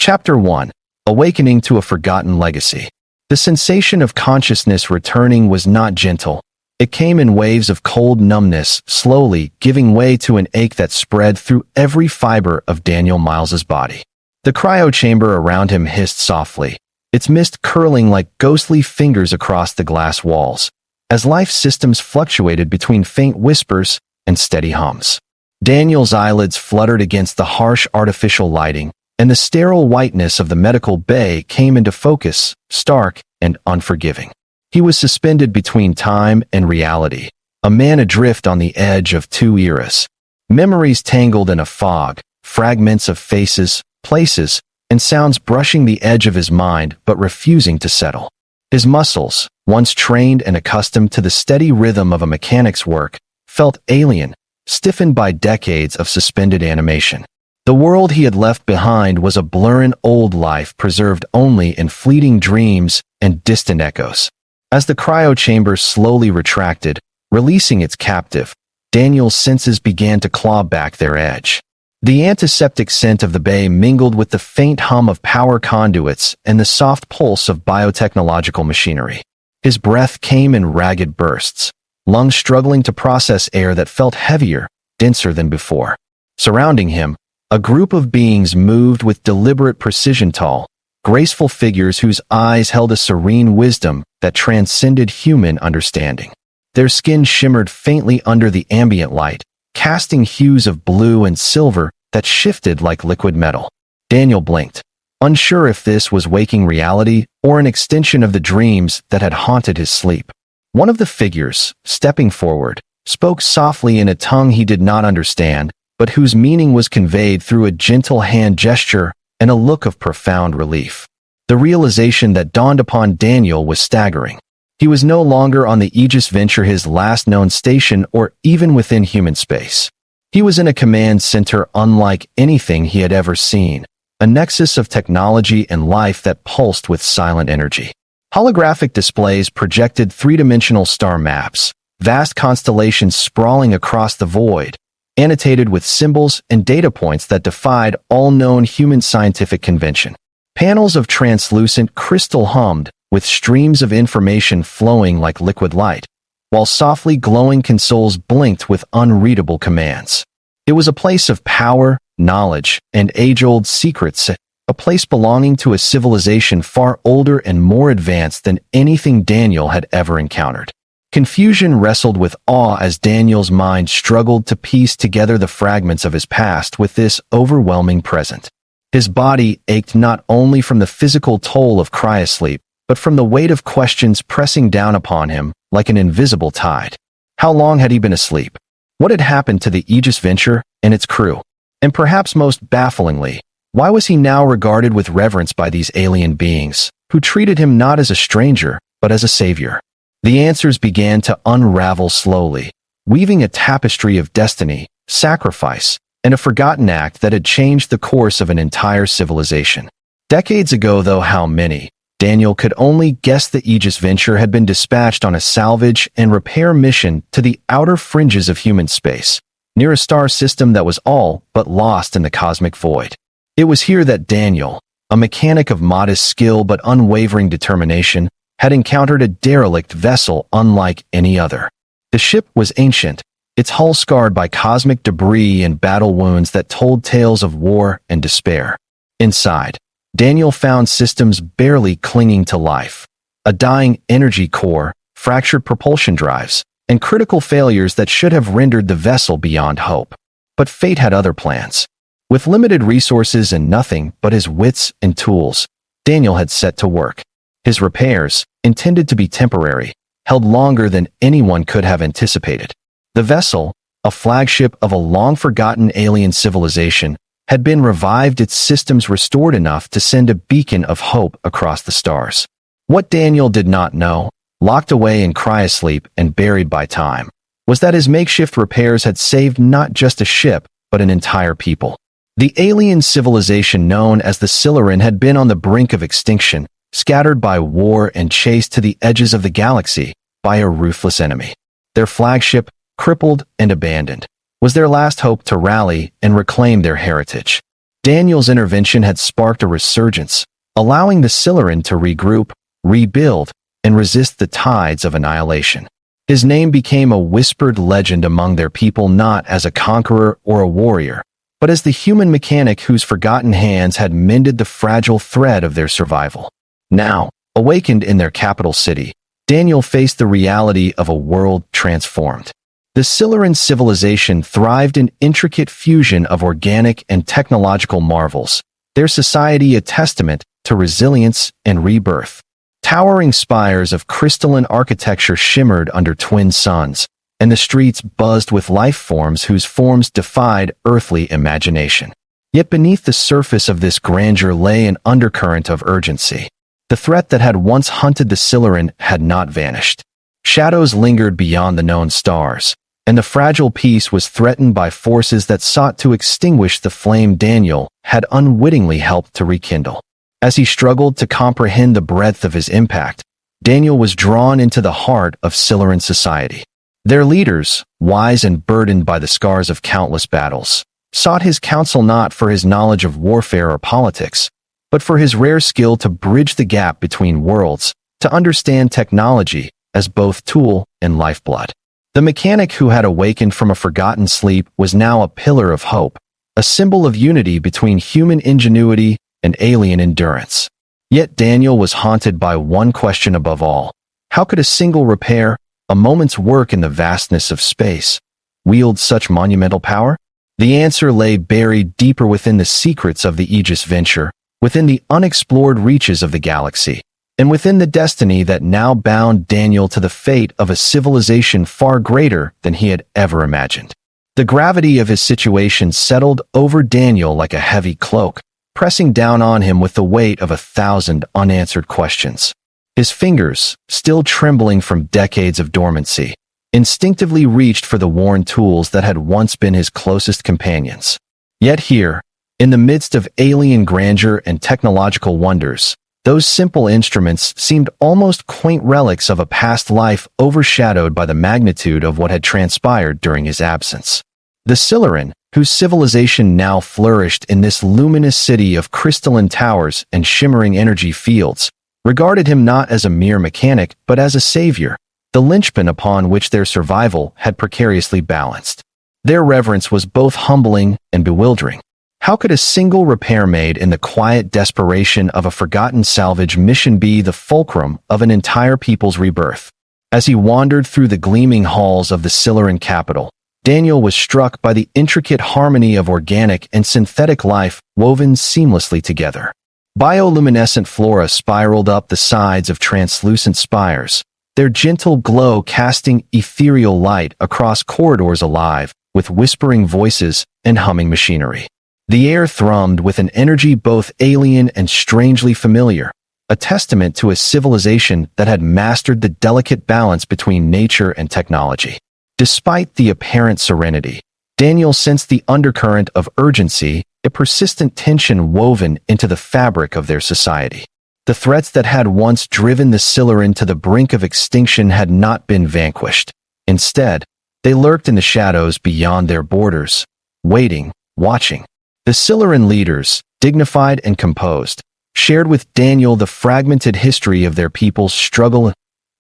Chapter 1. Awakening to a Forgotten Legacy. The sensation of consciousness returning was not gentle. It came in waves of cold numbness, slowly giving way to an ache that spread through every fiber of Daniel Miles's body. The cryo chamber around him hissed softly, its mist curling like ghostly fingers across the glass walls, as life systems fluctuated between faint whispers and steady hums. Daniel's eyelids fluttered against the harsh artificial lighting, and the sterile whiteness of the medical bay came into focus, stark and unforgiving. He was suspended between time and reality, a man adrift on the edge of two eras. Memories tangled in a fog, fragments of faces, places, and sounds brushing the edge of his mind but refusing to settle. His muscles, once trained and accustomed to the steady rhythm of a mechanic's work, felt alien, stiffened by decades of suspended animation. The world he had left behind was a blurring old life preserved only in fleeting dreams and distant echoes. As the cryo chamber slowly retracted, releasing its captive, Daniel's senses began to claw back their edge. The antiseptic scent of the bay mingled with the faint hum of power conduits and the soft pulse of biotechnological machinery. His breath came in ragged bursts, lungs struggling to process air that felt heavier, denser than before. Surrounding him, a group of beings moved with deliberate precision, tall, graceful figures whose eyes held a serene wisdom that transcended human understanding. Their skin shimmered faintly under the ambient light, casting hues of blue and silver that shifted like liquid metal. Daniel blinked, unsure if this was waking reality or an extension of the dreams that had haunted his sleep. One of the figures, stepping forward, spoke softly in a tongue he did not understand, but whose meaning was conveyed through a gentle hand gesture and a look of profound relief. The realization that dawned upon Daniel was staggering. He was no longer on the Aegis Venture, his last known station, or even within human space. He was in a command center unlike anything he had ever seen, a nexus of technology and life that pulsed with silent energy. Holographic displays projected three-dimensional star maps, vast constellations sprawling across the void, annotated with symbols and data points that defied all known human scientific convention. Panels of translucent crystal hummed, with streams of information flowing like liquid light, while softly glowing consoles blinked with unreadable commands. It was a place of power, knowledge, and age-old secrets, a place belonging to a civilization far older and more advanced than anything Daniel had ever encountered. Confusion wrestled with awe as Daniel's mind struggled to piece together the fragments of his past with this overwhelming present. His body ached not only from the physical toll of cryosleep, but from the weight of questions pressing down upon him like an invisible tide. How long had he been asleep? What had happened to the Aegis Venture and its crew? And perhaps most bafflingly, why was he now regarded with reverence by these alien beings, who treated him not as a stranger, but as a savior? The answers began to unravel slowly, weaving a tapestry of destiny, sacrifice, and a forgotten act that had changed the course of an entire civilization. Decades ago, though how many, Daniel could only guess the Aegis Venture had been dispatched on a salvage and repair mission to the outer fringes of human space, near a star system that was all but lost in the cosmic void. It was here that Daniel, a mechanic of modest skill but unwavering determination, had encountered a derelict vessel unlike any other. The ship was ancient, its hull scarred by cosmic debris and battle wounds that told tales of war and despair. Inside, Daniel found systems barely clinging to life, a dying energy core, fractured propulsion drives, and critical failures that should have rendered the vessel beyond hope. But fate had other plans. With limited resources and nothing but his wits and tools, Daniel had set to work. His repairs, intended to be temporary, held longer than anyone could have anticipated. The vessel, a flagship of a long-forgotten alien civilization, had been revived, its systems restored enough to send a beacon of hope across the stars. What Daniel did not know, locked away in cryosleep and buried by time, was that his makeshift repairs had saved not just a ship, but an entire people. The alien civilization known as the Siluran had been on the brink of extinction, scattered by war and chased to the edges of the galaxy by a ruthless enemy. Their flagship, crippled and abandoned, was their last hope to rally and reclaim their heritage. Daniel's intervention had sparked a resurgence, allowing the Siluran to regroup, rebuild, and resist the tides of annihilation. His name became a whispered legend among their people, not as a conqueror or a warrior, but as the human mechanic whose forgotten hands had mended the fragile thread of their survival. Now, awakened in their capital city, Daniel faced the reality of a world transformed. The Siluran civilization thrived in intricate fusion of organic and technological marvels, their society a testament to resilience and rebirth. Towering spires of crystalline architecture shimmered under twin suns, and the streets buzzed with life forms whose forms defied earthly imagination. Yet beneath the surface of this grandeur lay an undercurrent of urgency. The threat that had once hunted the Siluran had not vanished. Shadows lingered beyond the known stars, and the fragile peace was threatened by forces that sought to extinguish the flame Daniel had unwittingly helped to rekindle. As he struggled to comprehend the breadth of his impact, Daniel was drawn into the heart of Siluran society. Their leaders, wise and burdened by the scars of countless battles, sought his counsel not for his knowledge of warfare or politics, but for his rare skill to bridge the gap between worlds, to understand technology as both tool and lifeblood. The mechanic who had awakened from a forgotten sleep was now a pillar of hope, a symbol of unity between human ingenuity and alien endurance. Yet Daniel was haunted by one question above all. How could a single repair, a moment's work in the vastness of space, wield such monumental power? The answer lay buried deeper within the secrets of the Aegis venture, within the unexplored reaches of the galaxy, and within the destiny that now bound Daniel to the fate of a civilization far greater than he had ever imagined. The gravity of his situation settled over Daniel like a heavy cloak, pressing down on him with the weight of 1,000 unanswered questions. His fingers, still trembling from decades of dormancy, instinctively reached for the worn tools that had once been his closest companions. Yet here, in the midst of alien grandeur and technological wonders, those simple instruments seemed almost quaint relics of a past life overshadowed by the magnitude of what had transpired during his absence. The Siluran, whose civilization now flourished in this luminous city of crystalline towers and shimmering energy fields, regarded him not as a mere mechanic but as a savior, the linchpin upon which their survival had precariously balanced. Their reverence was both humbling and bewildering. How could a single repair made in the quiet desperation of a forgotten salvage mission be the fulcrum of an entire people's rebirth? As he wandered through the gleaming halls of the Siluran capital, Daniel was struck by the intricate harmony of organic and synthetic life woven seamlessly together. Bioluminescent flora spiraled up the sides of translucent spires, their gentle glow casting ethereal light across corridors alive with whispering voices and humming machinery. The air thrummed with an energy both alien and strangely familiar, a testament to a civilization that had mastered the delicate balance between nature and technology. Despite the apparent serenity, Daniel sensed the undercurrent of urgency, a persistent tension woven into the fabric of their society. The threats that had once driven the Siluran to the brink of extinction had not been vanquished. Instead, they lurked in the shadows beyond their borders, waiting, watching. The Siluran leaders, dignified and composed, shared with Daniel the fragmented history of their people's struggle,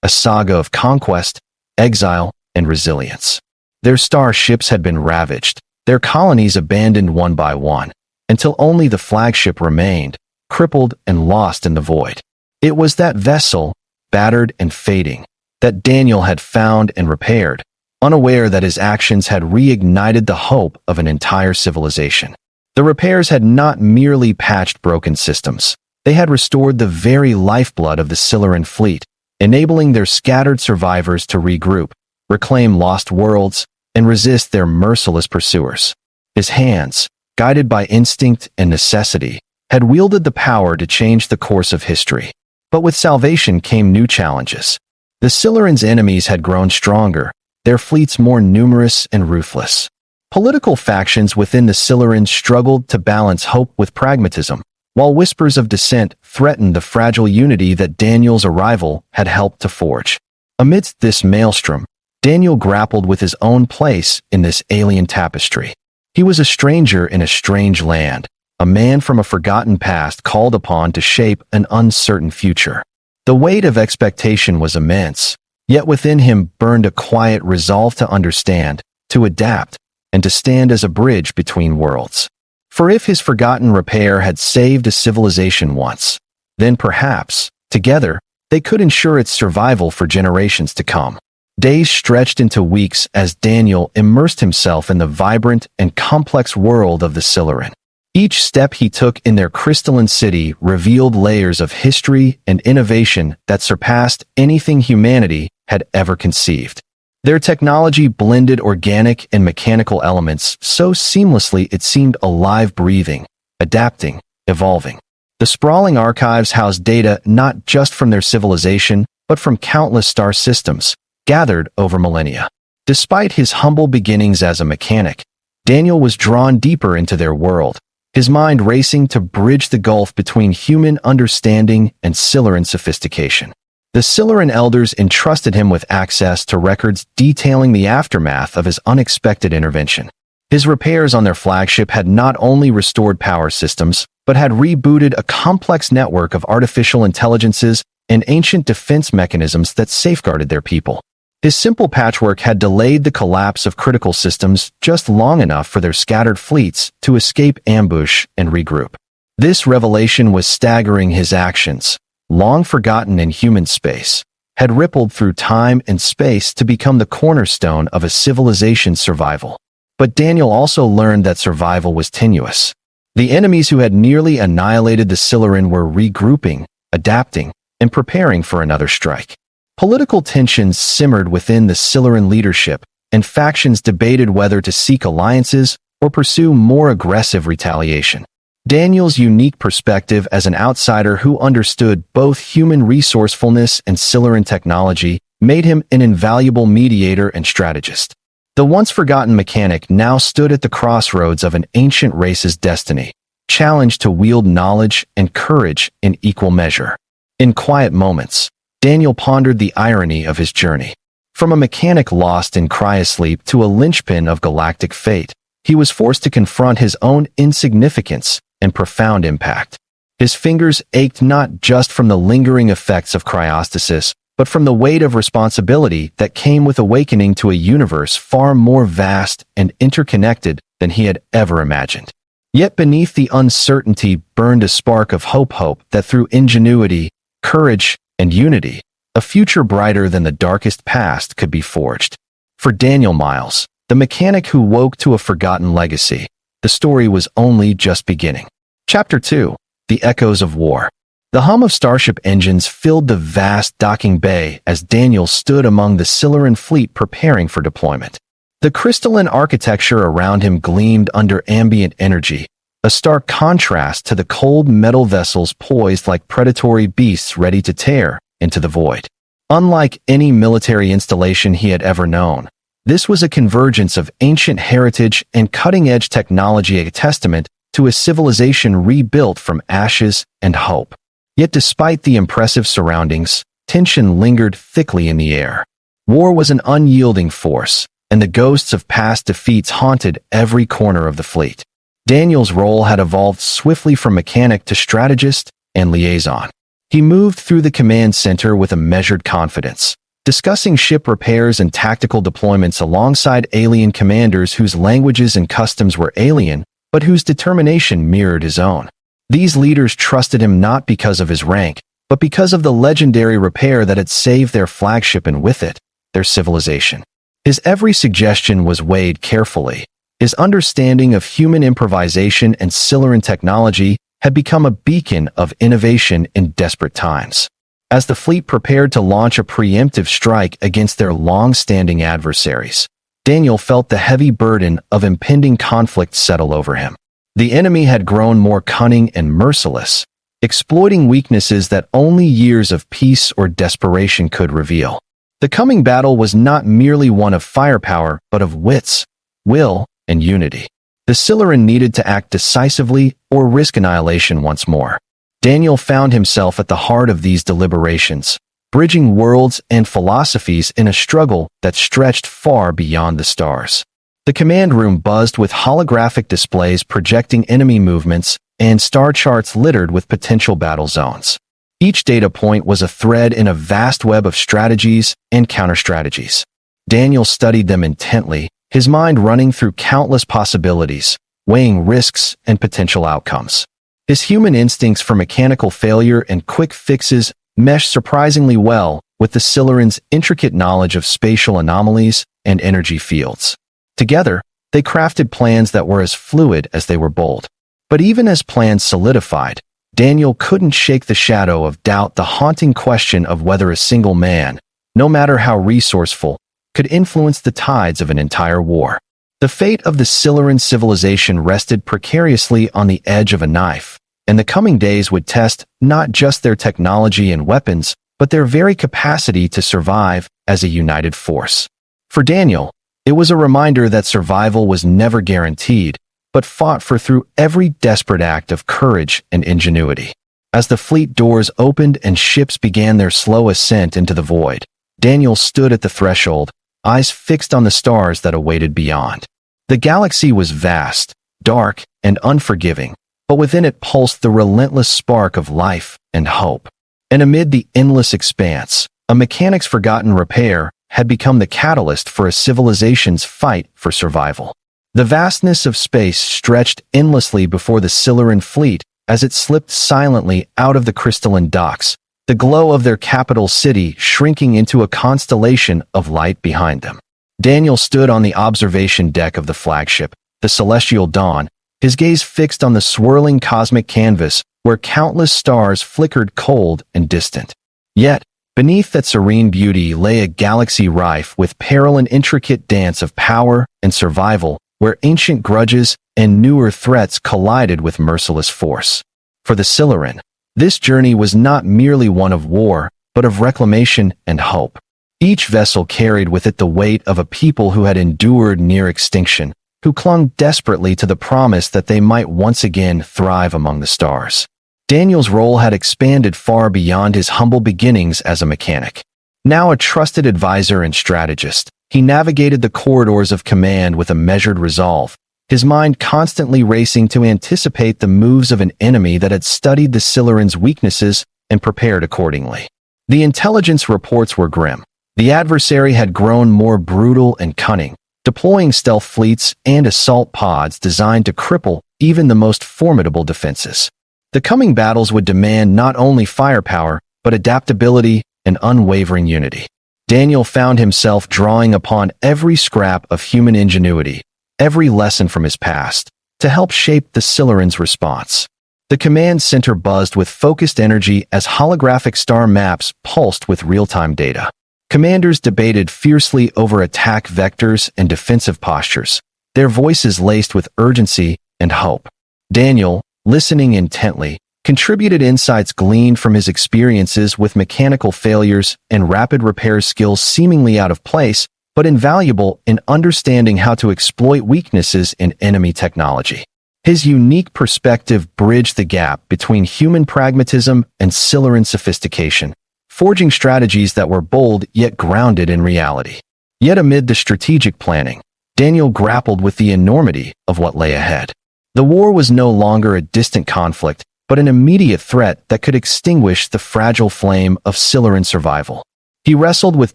a saga of conquest, exile, and resilience. Their starships had been ravaged, their colonies abandoned one by one, until only the flagship remained, crippled and lost in the void. It was that vessel, battered and fading, that Daniel had found and repaired, unaware that his actions had reignited the hope of an entire civilization. The repairs had not merely patched broken systems, they had restored the very lifeblood of the Siluran fleet, enabling their scattered survivors to regroup, reclaim lost worlds, and resist their merciless pursuers. His hands, guided by instinct and necessity, had wielded the power to change the course of history. But with salvation came new challenges. The Siluran's enemies had grown stronger, their fleets more numerous and ruthless. Political factions within the Siluran struggled to balance hope with pragmatism, while whispers of dissent threatened the fragile unity that Daniel's arrival had helped to forge. Amidst this maelstrom, Daniel grappled with his own place in this alien tapestry. He was a stranger in a strange land, a man from a forgotten past called upon to shape an uncertain future. The weight of expectation was immense, yet within him burned a quiet resolve to understand, to adapt, and to stand as a bridge between worlds. For if his forgotten repair had saved a civilization once, then perhaps, together, they could ensure its survival for generations to come. Days stretched into weeks as Daniel immersed himself in the vibrant and complex world of the Silurian. Each step he took in their crystalline city revealed layers of history and innovation that surpassed anything humanity had ever conceived. Their technology blended organic and mechanical elements so seamlessly it seemed alive, breathing, adapting, evolving. The sprawling archives housed data not just from their civilization, but from countless star systems, gathered over millennia. Despite his humble beginnings as a mechanic, Daniel was drawn deeper into their world, his mind racing to bridge the gulf between human understanding and Silurian sophistication. The Silurian elders entrusted him with access to records detailing the aftermath of his unexpected intervention. His repairs on their flagship had not only restored power systems, but had rebooted a complex network of artificial intelligences and ancient defense mechanisms that safeguarded their people. His simple patchwork had delayed the collapse of critical systems just long enough for their scattered fleets to escape ambush and regroup. This revelation was staggering. His actions, long forgotten in human space, had rippled through time and space to become the cornerstone of a civilization's survival. But Daniel also learned that survival was tenuous. The enemies who had nearly annihilated the Silurian were regrouping, adapting, and preparing for another strike. Political tensions simmered within the Silurian leadership, and factions debated whether to seek alliances or pursue more aggressive retaliation. Daniel's unique perspective as an outsider who understood both human resourcefulness and Silurian technology made him an invaluable mediator and strategist. The once-forgotten mechanic now stood at the crossroads of an ancient race's destiny, challenged to wield knowledge and courage in equal measure. In quiet moments, Daniel pondered the irony of his journey. From a mechanic lost in Cryosleep to a linchpin of galactic fate, he was forced to confront his own insignificance and profound impact. His fingers ached not just from the lingering effects of cryostasis, but from the weight of responsibility that came with awakening to a universe far more vast and interconnected than he had ever imagined. Yet beneath the uncertainty burned a spark of hope that through ingenuity, courage, and unity, a future brighter than the darkest past could be forged. For Daniel Miles, the mechanic who woke to a forgotten legacy, the story was only just beginning. Chapter 2: The Echoes of War. The hum of starship engines filled the vast docking bay as Daniel stood among the Silurian fleet preparing for deployment. The crystalline architecture around him gleamed under ambient energy, a stark contrast to the cold metal vessels poised like predatory beasts ready to tear into the void. Unlike any military installation he had ever known, this was a convergence of ancient heritage and cutting-edge technology, a testament to a civilization rebuilt from ashes and hope. Yet despite the impressive surroundings, tension lingered thickly in the air. War was an unyielding force, and the ghosts of past defeats haunted every corner of the fleet. Daniel's role had evolved swiftly from mechanic to strategist and liaison. He moved through the command center with a measured confidence, discussing ship repairs and tactical deployments alongside alien commanders whose languages and customs were alien, but whose determination mirrored his own. These leaders trusted him not because of his rank, but because of the legendary repair that had saved their flagship and with it, their civilization. His every suggestion was weighed carefully. His understanding of human improvisation and Silurian technology had become a beacon of innovation in desperate times. As the fleet prepared to launch a preemptive strike against their long-standing adversaries, Daniel felt the heavy burden of impending conflict settle over him. The enemy had grown more cunning and merciless, exploiting weaknesses that only years of peace or desperation could reveal. The coming battle was not merely one of firepower, but of wits, will, and unity. The Silurian needed to act decisively or risk annihilation once more. Daniel found himself at the heart of these deliberations, bridging worlds and philosophies in a struggle that stretched far beyond the stars. The command room buzzed with holographic displays projecting enemy movements, and star charts littered with potential battle zones. Each data point was a thread in a vast web of strategies and counter-strategies. Daniel studied them intently, his mind running through countless possibilities, weighing risks and potential outcomes. His human instincts for mechanical failure and quick fixes meshed surprisingly well with the Silurians' intricate knowledge of spatial anomalies and energy fields. Together, they crafted plans that were as fluid as they were bold. But even as plans solidified, Daniel couldn't shake the shadow of doubt, the haunting question of whether a single man, no matter how resourceful, could influence the tides of an entire war. The fate of the Silurian civilization rested precariously on the edge of a knife, and the coming days would test not just their technology and weapons, but their very capacity to survive as a united force. For Daniel, it was a reminder that survival was never guaranteed, but fought for through every desperate act of courage and ingenuity. As the fleet doors opened and ships began their slow ascent into the void, Daniel stood at the threshold, eyes fixed on the stars that awaited beyond. The galaxy was vast, dark, and unforgiving, but within it pulsed the relentless spark of life and hope. And amid the endless expanse, a mechanic's forgotten repair had become the catalyst for a civilization's fight for survival. The vastness of space stretched endlessly before the Silurian fleet as it slipped silently out of the crystalline docks, the glow of their capital city shrinking into a constellation of light behind them. Daniel stood on the observation deck of the flagship, the Celestial Dawn, his gaze fixed on the swirling cosmic canvas where countless stars flickered cold and distant. Yet, beneath that serene beauty lay a galaxy rife with peril and intricate dance of power and survival, where ancient grudges and newer threats collided with merciless force. For the Silurian, this journey was not merely one of war, but of reclamation and hope. Each vessel carried with it the weight of a people who had endured near extinction, who clung desperately to the promise that they might once again thrive among the stars. Daniel's role had expanded far beyond his humble beginnings as a mechanic. Now a trusted advisor and strategist, he navigated the corridors of command with a measured resolve, his mind constantly racing to anticipate the moves of an enemy that had studied the Silurians' weaknesses and prepared accordingly. The intelligence reports were grim. The adversary had grown more brutal and cunning, deploying stealth fleets and assault pods designed to cripple even the most formidable defenses. The coming battles would demand not only firepower, but adaptability and unwavering unity. Daniel found himself drawing upon every scrap of human ingenuity, every lesson from his past, to help shape the Silurians' response. The command center buzzed with focused energy as holographic star maps pulsed with real-time data. Commanders debated fiercely over attack vectors and defensive postures, their voices laced with urgency and hope. Daniel, listening intently, contributed insights gleaned from his experiences with mechanical failures and rapid repair skills seemingly out of place, but invaluable in understanding how to exploit weaknesses in enemy technology. His unique perspective bridged the gap between human pragmatism and Silurian sophistication, forging strategies that were bold yet grounded in reality. Yet amid the strategic planning, Daniel grappled with the enormity of what lay ahead. The war was no longer a distant conflict, but an immediate threat that could extinguish the fragile flame of Silurian survival. He wrestled with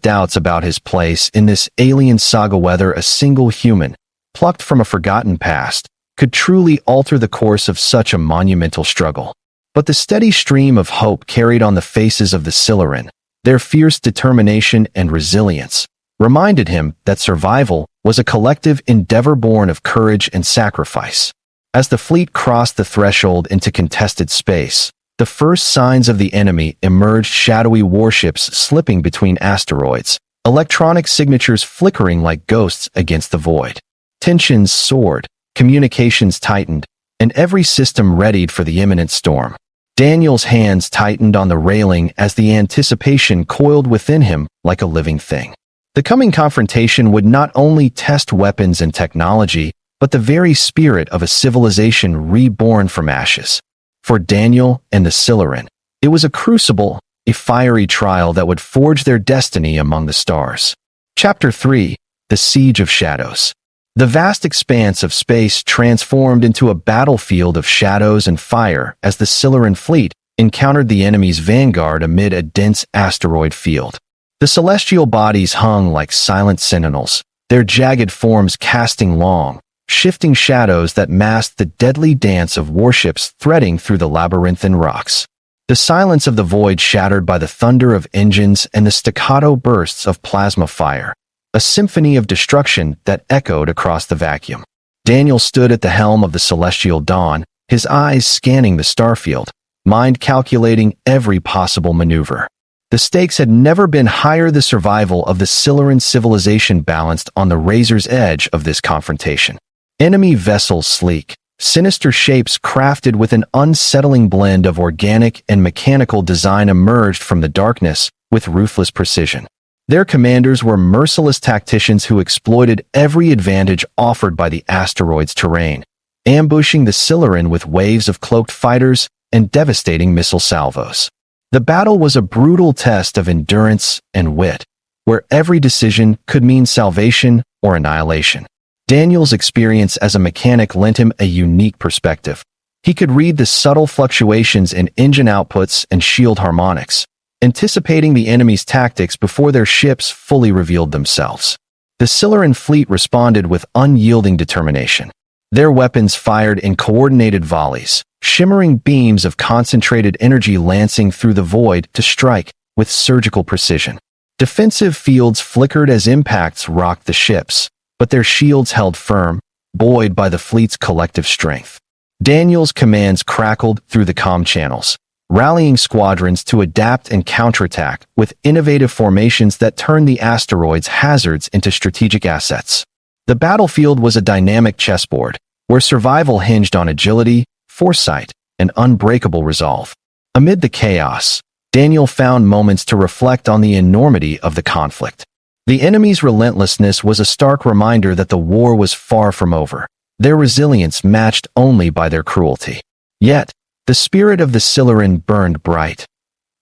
doubts about his place in this alien saga, whether a single human, plucked from a forgotten past, could truly alter the course of such a monumental struggle. But the steady stream of hope carried on the faces of the Silurian, their fierce determination and resilience, reminded him that survival was a collective endeavor born of courage and sacrifice. As the fleet crossed the threshold into contested space, the first signs of the enemy emerged, shadowy warships slipping between asteroids, electronic signatures flickering like ghosts against the void. Tensions soared, communications tightened, and every system readied for the imminent storm. Daniel's hands tightened on the railing as the anticipation coiled within him like a living thing. The coming confrontation would not only test weapons and technology, but the very spirit of a civilization reborn from ashes. For Daniel and the Silurian, it was a crucible, a fiery trial that would forge their destiny among the stars. Chapter 3: The Siege of Shadows. The vast expanse of space transformed into a battlefield of shadows and fire as the Siluran fleet encountered the enemy's vanguard amid a dense asteroid field. The celestial bodies hung like silent sentinels, their jagged forms casting long, shifting shadows that masked the deadly dance of warships threading through the labyrinthine rocks. The silence of the void shattered by the thunder of engines and the staccato bursts of plasma fire, a symphony of destruction that echoed across the vacuum. Daniel stood at the helm of the Celestial Dawn, his eyes scanning the starfield, mind calculating every possible maneuver. The stakes had never been higher. The survival of the Siluran civilization balanced on the razor's edge of this confrontation. Enemy vessels sleek, sinister shapes crafted with an unsettling blend of organic and mechanical design emerged from the darkness with ruthless precision. Their commanders were merciless tacticians who exploited every advantage offered by the asteroid's terrain, ambushing the Siluran with waves of cloaked fighters and devastating missile salvos. The battle was a brutal test of endurance and wit, where every decision could mean salvation or annihilation. Daniel's experience as a mechanic lent him a unique perspective. He could read the subtle fluctuations in engine outputs and shield harmonics, anticipating the enemy's tactics before their ships fully revealed themselves. The Siluran fleet responded with unyielding determination. Their weapons fired in coordinated volleys, shimmering beams of concentrated energy lancing through the void to strike with surgical precision. Defensive fields flickered as impacts rocked the ships, but their shields held firm, buoyed by the fleet's collective strength. Daniel's commands crackled through the comm channels, rallying squadrons to adapt and counterattack with innovative formations that turned the asteroid's hazards into strategic assets. The battlefield was a dynamic chessboard, where survival hinged on agility, foresight, and unbreakable resolve. Amid the chaos, Daniel found moments to reflect on the enormity of the conflict. The enemy's relentlessness was a stark reminder that the war was far from over, their resilience matched only by their cruelty. Yet, the spirit of the Siluran burned bright,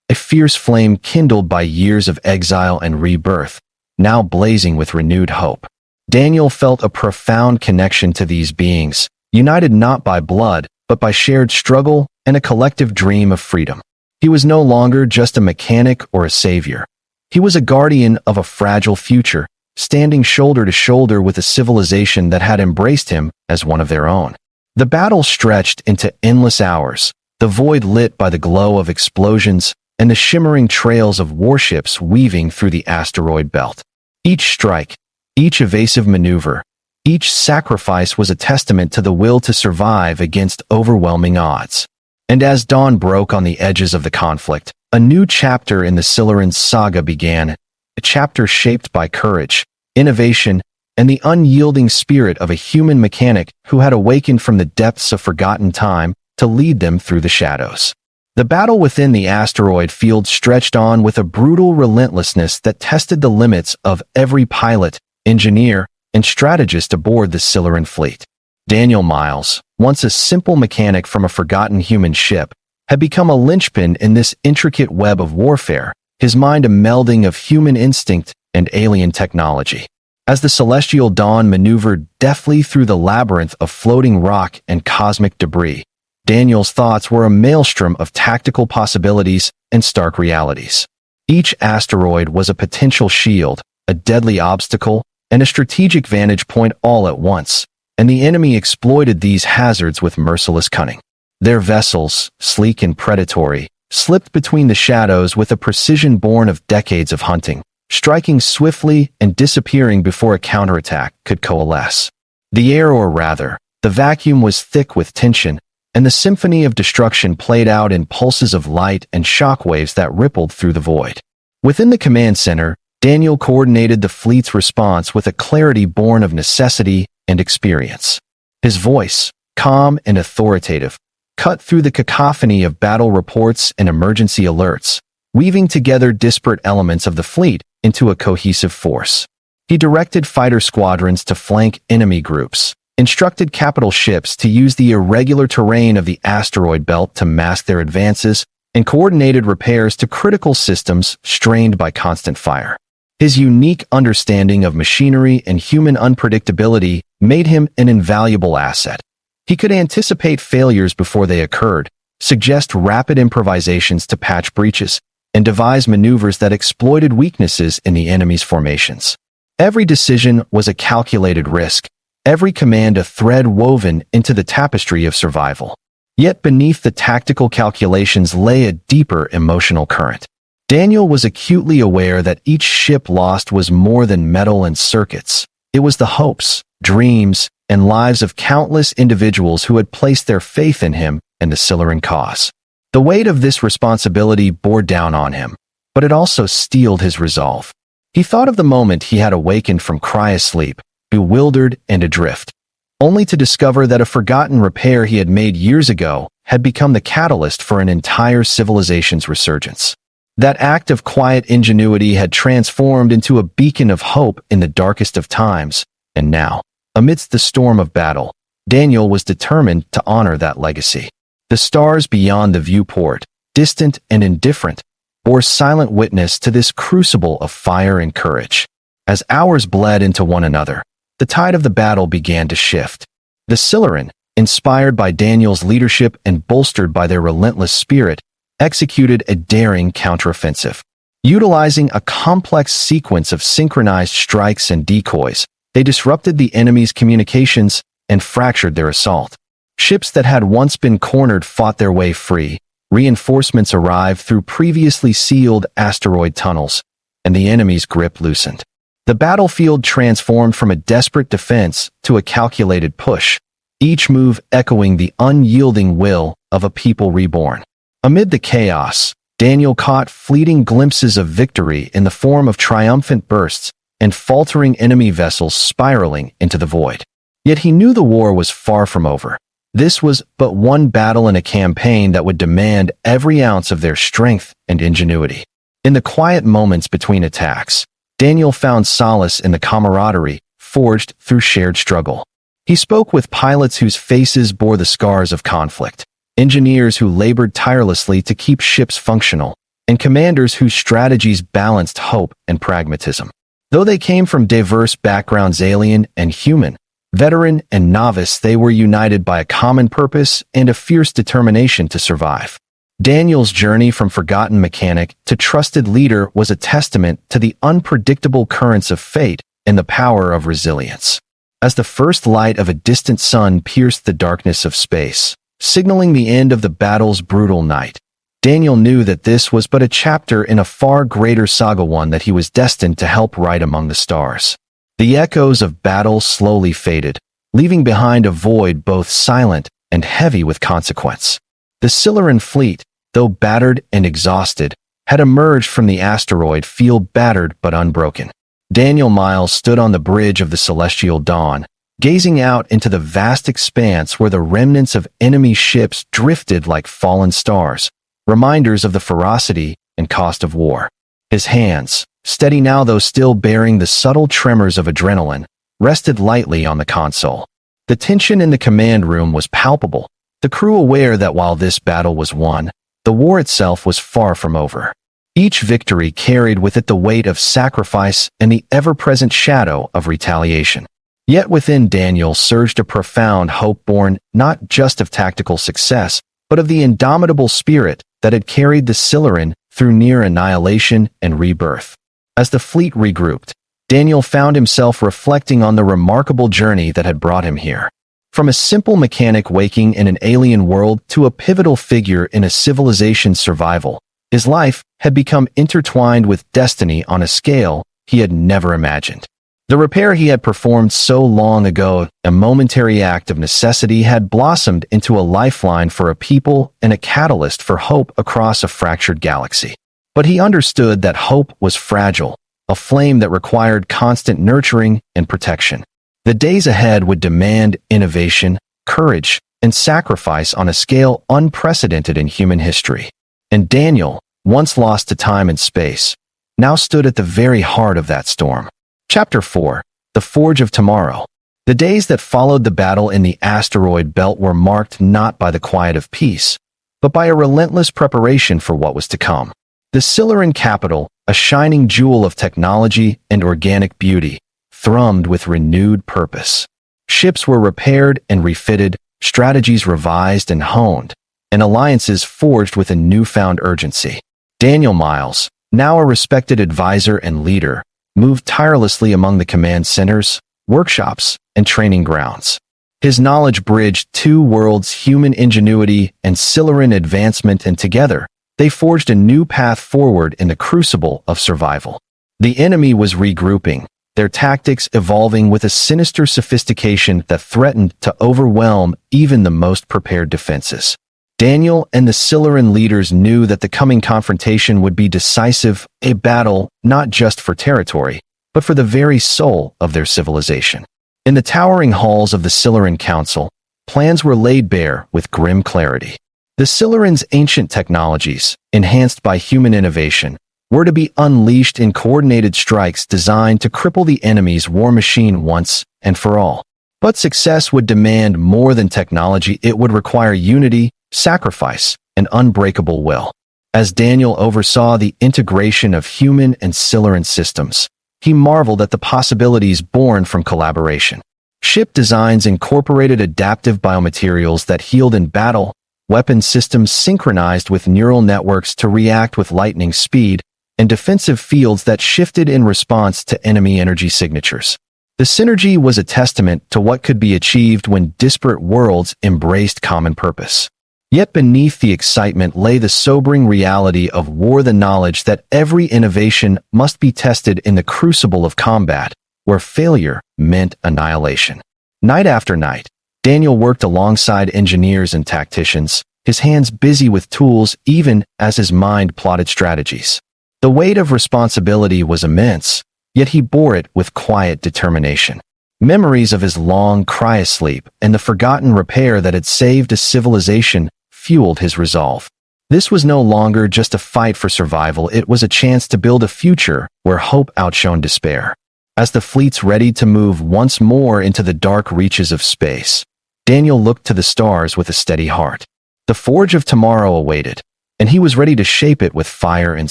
a fierce flame kindled by years of exile and rebirth, now blazing with renewed hope. Daniel felt a profound connection to these beings, united not by blood, but by shared struggle and a collective dream of freedom. He was no longer just a mechanic or a savior. He was a guardian of a fragile future, standing shoulder to shoulder with a civilization that had embraced him as one of their own. The battle stretched into endless hours, the void lit by the glow of explosions and the shimmering trails of warships weaving through the asteroid belt. Each strike, each evasive maneuver, each sacrifice was a testament to the will to survive against overwhelming odds. And as dawn broke on the edges of the conflict, a new chapter in the Siluran saga began, a chapter shaped by courage, innovation, and the unyielding spirit of a human mechanic who had awakened from the depths of forgotten time to lead them through the shadows. The battle within the asteroid field stretched on with a brutal relentlessness that tested the limits of every pilot, engineer, and strategist aboard the Siluran fleet. Daniel Miles, once a simple mechanic from a forgotten human ship, had become a linchpin in this intricate web of warfare, his mind a melding of human instinct and alien technology. As the Celestial Dawn maneuvered deftly through the labyrinth of floating rock and cosmic debris, Daniel's thoughts were a maelstrom of tactical possibilities and stark realities. Each asteroid was a potential shield, a deadly obstacle, and a strategic vantage point all at once, and the enemy exploited these hazards with merciless cunning. Their vessels, sleek and predatory, slipped between the shadows with a precision born of decades of hunting, striking swiftly and disappearing before a counterattack could coalesce. The air, or rather, the vacuum, was thick with tension, and the symphony of destruction played out in pulses of light and shockwaves that rippled through the void. Within the command center, Daniel coordinated the fleet's response with a clarity born of necessity and experience. His voice, calm and authoritative, cut through the cacophony of battle reports and emergency alerts, weaving together disparate elements of the fleet into a cohesive force. He directed fighter squadrons to flank enemy groups, instructed capital ships to use the irregular terrain of the asteroid belt to mask their advances, and coordinated repairs to critical systems strained by constant fire. His unique understanding of machinery and human unpredictability made him an invaluable asset. He could anticipate failures before they occurred, suggest rapid improvisations to patch breaches, and devise maneuvers that exploited weaknesses in the enemy's formations. Every decision was a calculated risk, every command a thread woven into the tapestry of survival. Yet beneath the tactical calculations lay a deeper emotional current. Daniel was acutely aware that each ship lost was more than metal and circuits. It was the hopes, dreams, and lives of countless individuals who had placed their faith in him and the Silurian cause. The weight of this responsibility bore down on him, but it also steeled his resolve. He thought of the moment he had awakened from cryosleep, bewildered and adrift, only to discover that a forgotten repair he had made years ago had become the catalyst for an entire civilization's resurgence. That act of quiet ingenuity had transformed into a beacon of hope in the darkest of times, and now, amidst the storm of battle, Daniel was determined to honor that legacy. The stars beyond the viewport, distant and indifferent, bore silent witness to this crucible of fire and courage. As hours bled into one another, the tide of the battle began to shift. The Silurian, inspired by Daniel's leadership and bolstered by their relentless spirit, executed a daring counteroffensive. Utilizing a complex sequence of synchronized strikes and decoys, they disrupted the enemy's communications and fractured their assault. Ships that had once been cornered fought their way free, reinforcements arrived through previously sealed asteroid tunnels, and the enemy's grip loosened. The battlefield transformed from a desperate defense to a calculated push, each move echoing the unyielding will of a people reborn. Amid the chaos, Daniel caught fleeting glimpses of victory in the form of triumphant bursts and faltering enemy vessels spiraling into the void. Yet he knew the war was far from over. This was but one battle in a campaign that would demand every ounce of their strength and ingenuity. In the quiet moments between attacks, Daniel found solace in the camaraderie forged through shared struggle. He spoke with pilots whose faces bore the scars of conflict, engineers who labored tirelessly to keep ships functional, and commanders whose strategies balanced hope and pragmatism. Though they came from diverse backgrounds, alien and human, veteran and novice, they were united by a common purpose and a fierce determination to survive. Daniel's journey from forgotten mechanic to trusted leader was a testament to the unpredictable currents of fate and the power of resilience. As the first light of a distant sun pierced the darkness of space, signaling the end of the battle's brutal night, Daniel knew that this was but a chapter in a far greater saga, one that he was destined to help write among the stars. The echoes of battle slowly faded, leaving behind a void both silent and heavy with consequence. The Silurian fleet, though battered and exhausted, had emerged from the asteroid field battered but unbroken. Daniel Miles stood on the bridge of the celestial dawn, gazing out into the vast expanse where the remnants of enemy ships drifted like fallen stars, reminders of the ferocity and cost of war. His hands, steady now though still bearing the subtle tremors of adrenaline, rested lightly on the console. The tension in the command room was palpable, the crew aware that while this battle was won, the war itself was far from over. Each victory carried with it the weight of sacrifice and the ever-present shadow of retaliation. Yet within Daniel surged a profound hope born not just of tactical success, but of the indomitable spirit that had carried the Silurian through near annihilation and rebirth. As the fleet regrouped, Daniel found himself reflecting on the remarkable journey that had brought him here. From a simple mechanic waking in an alien world to a pivotal figure in a civilization's survival, his life had become intertwined with destiny on a scale he had never imagined. The repair he had performed so long ago, a momentary act of necessity, had blossomed into a lifeline for a people and a catalyst for hope across a fractured galaxy. But he understood that hope was fragile, a flame that required constant nurturing and protection. The days ahead would demand innovation, courage, and sacrifice on a scale unprecedented in human history. And Daniel, once lost to time and space, now stood at the very heart of that storm. Chapter 4. The Forge of Tomorrow. The days that followed the battle in the asteroid belt were marked not by the quiet of peace, but by a relentless preparation for what was to come. The Silurian capital, a shining jewel of technology and organic beauty, thrummed with renewed purpose. Ships were repaired and refitted, strategies revised and honed, and alliances forged with a newfound urgency. Daniel Miles, now a respected advisor and leader, moved tirelessly among the command centers, workshops, and training grounds. His knowledge bridged two worlds, human ingenuity and Silurian advancement, and together, they forged a new path forward in the crucible of survival. The enemy was regrouping, their tactics evolving with a sinister sophistication that threatened to overwhelm even the most prepared defenses. Daniel and the Silurian leaders knew that the coming confrontation would be decisive, a battle not just for territory, but for the very soul of their civilization. In the towering halls of the Silurian Council, plans were laid bare with grim clarity. The Silurians' ancient technologies, enhanced by human innovation, were to be unleashed in coordinated strikes designed to cripple the enemy's war machine once and for all. But success would demand more than technology. It would require unity, sacrifice, and unbreakable will. As Daniel oversaw the integration of human and Silurian systems, he marveled at the possibilities born from collaboration. Ship designs incorporated adaptive biomaterials that healed in battle, weapon systems synchronized with neural networks to react with lightning speed, and defensive fields that shifted in response to enemy energy signatures. The synergy was a testament to what could be achieved when disparate worlds embraced common purpose. Yet beneath the excitement lay the sobering reality of war, the knowledge that every innovation must be tested in the crucible of combat, where failure meant annihilation. Night after night, Daniel worked alongside engineers and tacticians, his hands busy with tools even as his mind plotted strategies. The weight of responsibility was immense, yet he bore it with quiet determination. Memories of his long cryosleep and the forgotten repair that had saved a civilization fueled his resolve. This was no longer just a fight for survival, it was a chance to build a future where hope outshone despair. As the fleets readied to move once more into the dark reaches of space, Daniel looked to the stars with a steady heart. The forge of tomorrow awaited, and he was ready to shape it with fire and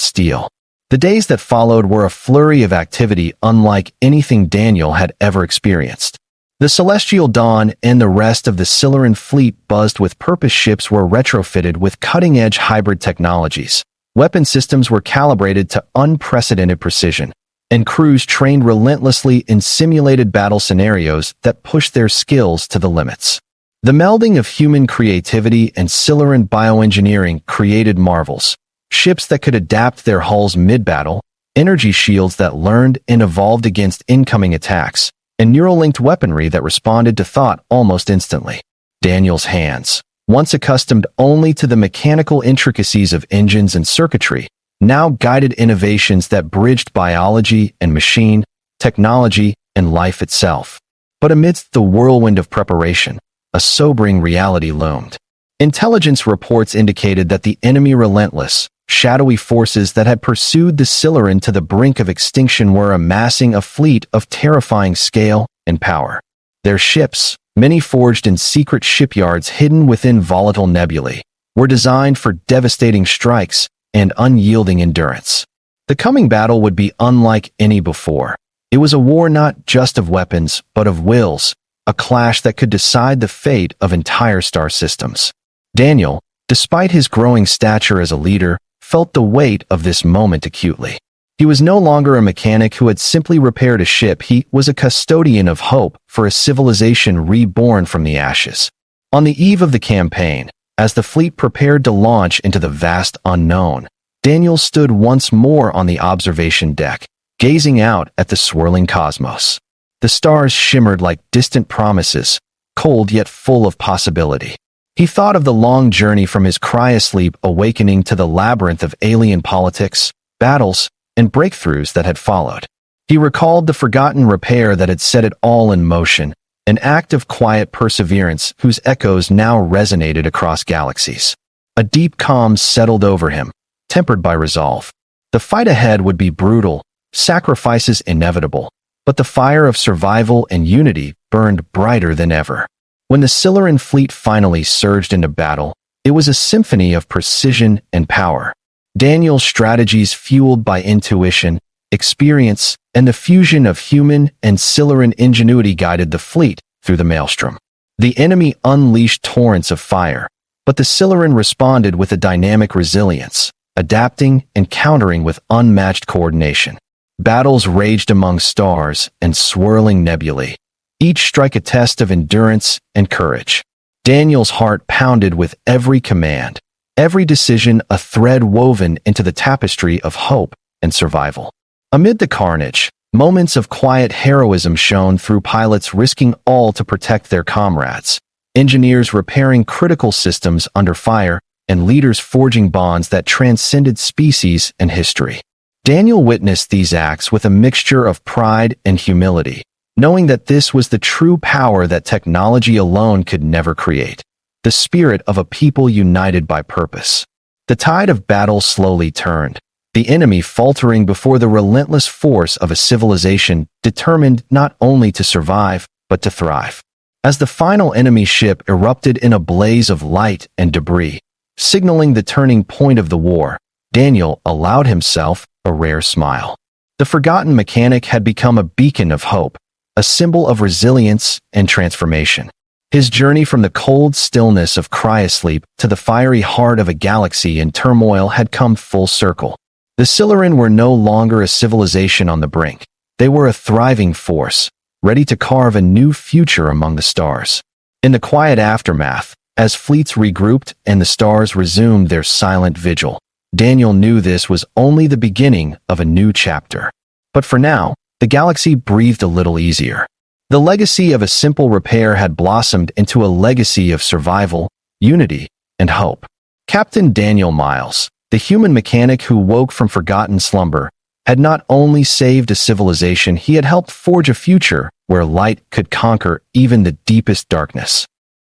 steel. The days that followed were a flurry of activity unlike anything Daniel had ever experienced. The Celestial Dawn and the rest of the Silurian fleet buzzed with purpose. Ships were retrofitted with cutting-edge hybrid technologies. Weapon systems were calibrated to unprecedented precision, and crews trained relentlessly in simulated battle scenarios that pushed their skills to the limits. The melding of human creativity and Silurian bioengineering created marvels. Ships that could adapt their hulls mid-battle, energy shields that learned and evolved against incoming attacks, and neural-linked weaponry that responded to thought almost instantly. Daniel's hands, once accustomed only to the mechanical intricacies of engines and circuitry, now guided innovations that bridged biology and machine, technology, and life itself. But amidst the whirlwind of preparation, a sobering reality loomed. Intelligence reports indicated that the enemy, relentless, shadowy forces that had pursued the Silurian to the brink of extinction, were amassing a fleet of terrifying scale and power. Their ships, many forged in secret shipyards hidden within volatile nebulae, were designed for devastating strikes and unyielding endurance. The coming battle would be unlike any before. It was a war not just of weapons, but of wills, a clash that could decide the fate of entire star systems. Daniel, despite his growing stature as a leader, felt the weight of this moment acutely. He was no longer a mechanic who had simply repaired a ship. He was a custodian of hope for a civilization reborn from the ashes. On the eve of the campaign, as the fleet prepared to launch into the vast unknown, Daniel stood once more on the observation deck, gazing out at the swirling cosmos. The stars shimmered like distant promises, cold yet full of possibility. He thought of the long journey from his cryosleep awakening to the labyrinth of alien politics, battles, and breakthroughs that had followed. He recalled the forgotten repair that had set it all in motion, an act of quiet perseverance whose echoes now resonated across galaxies. A deep calm settled over him, tempered by resolve. The fight ahead would be brutal, sacrifices inevitable, but the fire of survival and unity burned brighter than ever. When the Silurian fleet finally surged into battle, it was a symphony of precision and power. Daniel's strategies, fueled by intuition, experience, and the fusion of human and Silurian ingenuity, guided the fleet through the maelstrom. The enemy unleashed torrents of fire, but the Silurian responded with a dynamic resilience, adapting and countering with unmatched coordination. Battles raged among stars and swirling nebulae, each strike a test of endurance and courage. Daniel's heart pounded with every command, every decision a thread woven into the tapestry of hope and survival. Amid the carnage, moments of quiet heroism shone through, pilots risking all to protect their comrades, engineers repairing critical systems under fire, and leaders forging bonds that transcended species and history. Daniel witnessed these acts with a mixture of pride and humility, knowing that this was the true power that technology alone could never create, the spirit of a people united by purpose. The tide of battle slowly turned, the enemy faltering before the relentless force of a civilization determined not only to survive, but to thrive. As the final enemy ship erupted in a blaze of light and debris, signaling the turning point of the war, Daniel allowed himself a rare smile. The forgotten mechanic had become a beacon of hope, a symbol of resilience and transformation. His journey from the cold stillness of Cryosleep to the fiery heart of a galaxy in turmoil had come full circle. The Silurian were no longer a civilization on the brink. They were a thriving force, ready to carve a new future among the stars. In the quiet aftermath, as fleets regrouped and the stars resumed their silent vigil, Daniel knew this was only the beginning of a new chapter. But for now, the galaxy breathed a little easier. The legacy of a simple repair had blossomed into a legacy of survival, unity, and hope. Captain Daniel Miles, the human mechanic who woke from forgotten slumber, had not only saved a civilization, he had helped forge a future where light could conquer even the deepest darkness.